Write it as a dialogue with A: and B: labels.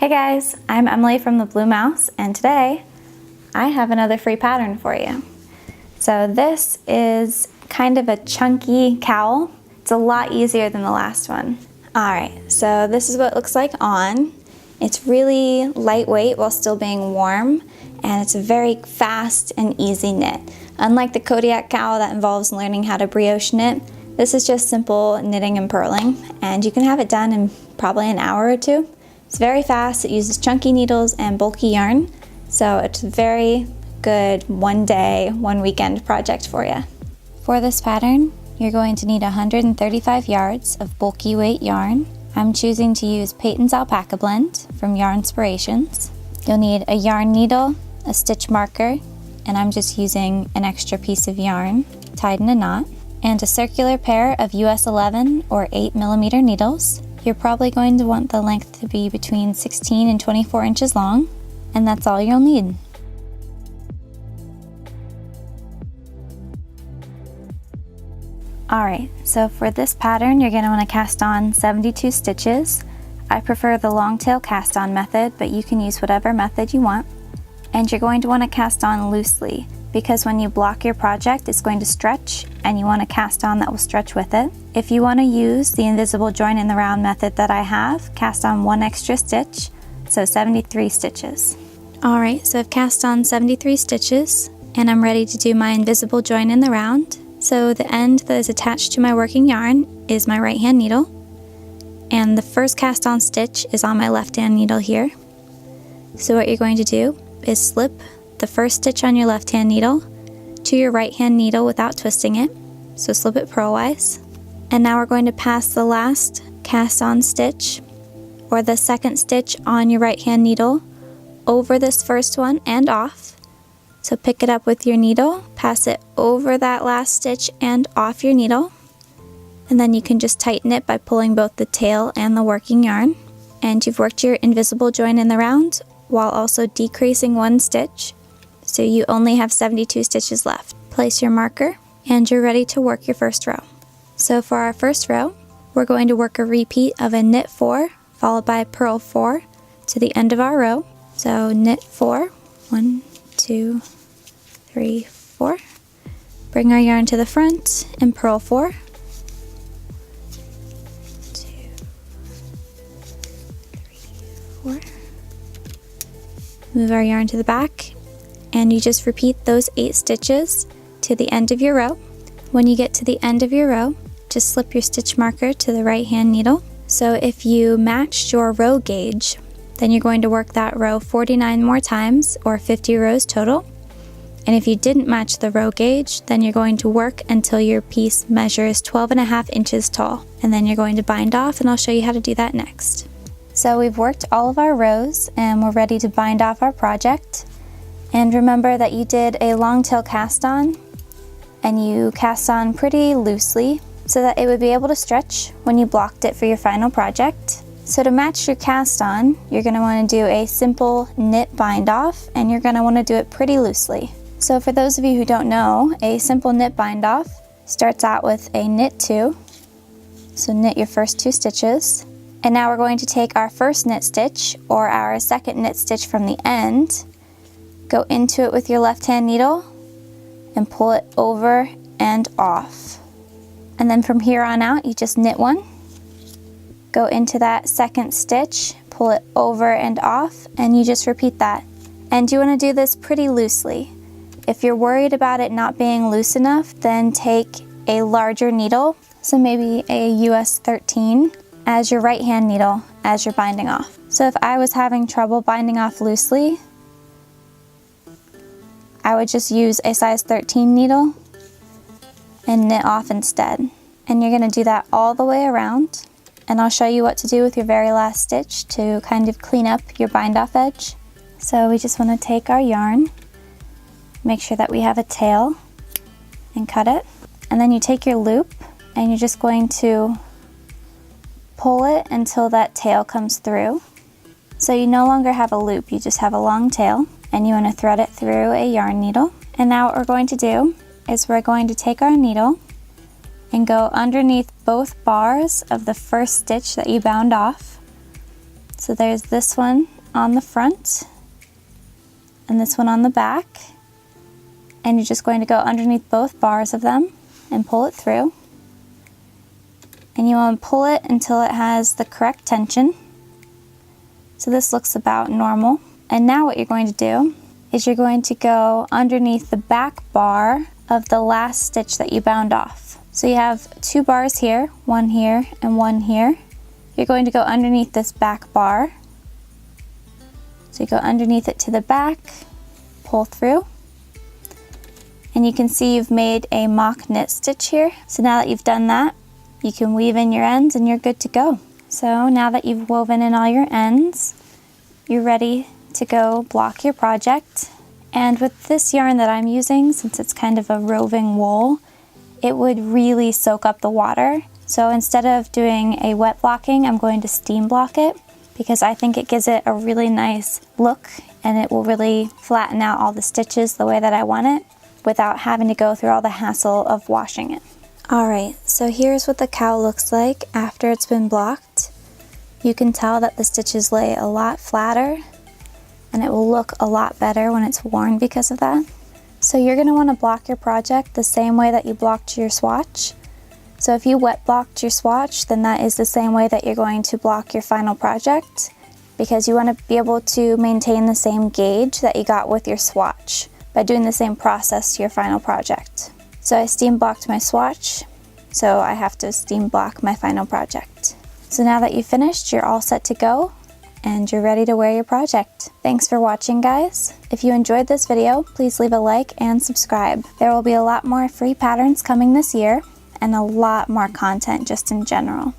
A: Hey guys, I'm Emily from the Blue Mouse, and today I have another free pattern for you. So this is kind of a chunky cowl. It's a lot easier than the last one. Alright, so this is what it looks like on. It's really lightweight while still being warm, and it's a very fast and easy knit. Unlike the Kodiak cowl that involves learning how to brioche knit, this is just simple knitting and purling, and you can have it done in probably an hour or two. It's very fast, it uses chunky needles and bulky yarn, so it's a very good one day, one weekend project for you. For this pattern, you're going to need 135 yards of bulky weight yarn. I'm choosing to use Peyton's Alpaca Blend from Yarnspirations. You'll need a yarn needle, a stitch marker, and I'm just using an extra piece of yarn tied in a knot, and a circular pair of US 11 or 8mm needles. You're probably going to want the length to be between 16 and 24 inches long, and that's all you'll need. Alright, so for this pattern you're going to want to cast on 72 stitches. I prefer the long tail cast on method, but you can use whatever method you want. And you're going to want to cast on loosely, because when you block your project it's going to stretch, and you want to cast on that will stretch with it. If you want to use the invisible join in the round method that I have, cast on one extra stitch, so 73 stitches. Alright, so I've cast on 73 stitches, and I'm ready to do my invisible join in the round. So the end that is attached to my working yarn is my right hand needle, and the first cast on stitch is on my left hand needle here. So what you're going to do is slip the first stitch on your left hand needle to your right hand needle without twisting it, so slip it purlwise. And now we're going to pass the last cast on stitch, or the second stitch on your right hand needle, over this first one and off. So pick it up with your needle, pass it over that last stitch and off your needle, and then you can just tighten it by pulling both the tail and the working yarn. And you've worked your invisible join in the round while also decreasing one stitch, so you only have 72 stitches left. Place your marker and you're ready to work your first row. So for our first row, we're going to work a repeat of a knit 4 followed by purl 4 to the end of our row. So knit 4, 1, 2, 3, 4. Bring our yarn to the front and purl 4. 2, 3, 4. Move our yarn to the back, and you just repeat those 8 stitches to the end of your row. When you get to the end of your row, just slip your stitch marker to the right hand needle. So if you matched your row gauge, then you're going to work that row 49 more times, or 50 rows total. And if you didn't match the row gauge, then you're going to work until your piece measures 12.5 inches tall. And then you're going to bind off, and I'll show you how to do that next. So we've worked all of our rows and we're ready to bind off our project. And remember that you did a long tail cast on, and you cast on pretty loosely so that it would be able to stretch when you blocked it for your final project. So to match your cast on, you're going to want to do a simple knit bind off, and you're going to want to do it pretty loosely. So for those of you who don't know, a simple knit bind off starts out with a knit 2. So knit your first 2 stitches. And now we're going to take our first knit stitch, or our second knit stitch from the end, go into it with your left hand needle and pull it over and off. And then from here on out, you just knit 1, go into that second stitch, pull it over and off, and you just repeat that. And you want to do this pretty loosely. If you're worried about it not being loose enough, then take a larger needle, so maybe a US 13, as your right hand needle as you're binding off. So if I was having trouble binding off loosely, I would just use a size 13 needle and knit off instead. And you're going to do that all the way around, and I'll show you what to do with your very last stitch to kind of clean up your bind off edge. So we just want to take our yarn, make sure that we have a tail, and cut it. And then you take your loop and you're just going to pull it until that tail comes through. So you no longer have a loop, you just have a long tail, and you want to thread it through a yarn needle. And now what we're going to do is we're going to take our needle and go underneath both bars of the first stitch that you bound off. So there's this one on the front and this one on the back. And you're just going to go underneath both bars of them and pull it through. And you want to pull it until it has the correct tension. So this looks about normal. And now what you're going to do is you're going to go underneath the back bar of the last stitch that you bound off. So you have 2 bars here, one here and one here. You're going to go underneath this back bar. So you go underneath it to the back, pull through, and you can see you've made a mock knit stitch here. So now that you've done that, you can weave in your ends and you're good to go. So now that you've woven in all your ends, you're ready to go block your project. And with this yarn that I'm using, since it's kind of a roving wool, it would really soak up the water. So instead of doing a wet blocking, I'm going to steam block it because I think it gives it a really nice look and it will really flatten out all the stitches the way that I want it without having to go through all the hassle of washing it. Alright, so here's what the cowl looks like after it's been blocked. You can tell that the stitches lay a lot flatter and it will look a lot better when it's worn because of that. So you're going to want to block your project the same way that you blocked your swatch. So if you wet blocked your swatch, then that is the same way that you're going to block your final project, because you want to be able to maintain the same gauge that you got with your swatch by doing the same process to your final project. So I steam blocked my swatch, so I have to steam block my final project. So now that you've finished, you're all set to go and you're ready to wear your project. Thanks for watching, guys. If you enjoyed this video, please leave a like and subscribe. There will be a lot more free patterns coming this year and a lot more content just in general.